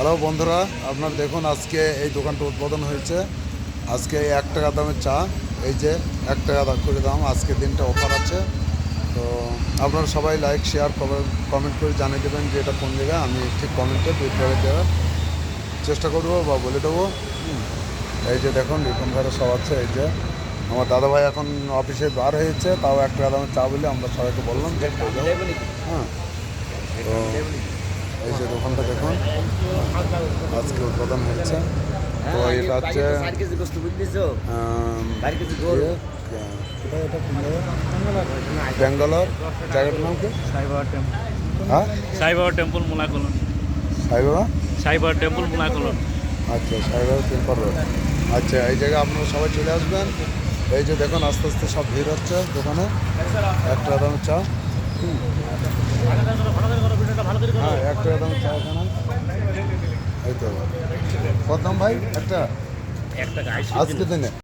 Hello বন্ধুরা, আপনারা দেখুন আজকে এই দোকানটা উদ্বোধন হয়েছে। আজকে 1 টাকা দামের চা, এই যে 1 টাকা করে দাম। আজকে দিনটা অফার আছে, তো আপনারা সবাই লাইক শেয়ার কমেন্ট করে জানিয়ে দেবেন যে এটা কোন জায়গায়। আমি ঠিক কমেন্টে দেওয়ার চেষ্টা করবো বা বলে দেবো। এই যে দেখুন রিপন ভাইরা সব আছে। এই যে আমার দাদাভাই এখন অফিসে বার হয়েছে, তাও 1 টাকা দামের চা বলে আমরা সবাইকে বললাম যে হ্যাঁ। তো এই যে দোকানটা দেখুন আজকে উদ্বোধন হয়েছে। তো এটা হচ্ছে ব্যাঙ্গালোর। জায়গাটার নাম কি? হ্যাঁ, সাইবাবা টেম্পল মোনাকলন। সাইবাবা। সাইবাবা টেম্পল মোনাকলন। আচ্ছা, সাইবাবা টেম্পল রোড। আচ্ছা, এই জায়গায় আপনারা সবাই চলে আসবেন। এই যে দেখুন আস্তে আস্তে সব ভিড় হচ্ছে দোকানে। 1 টাকা দামের চা। হ্যাঁ, 1 টাকা দামের চা এখানে। এই তো কত দাম ভাই? একটা একটা আজকে দিনে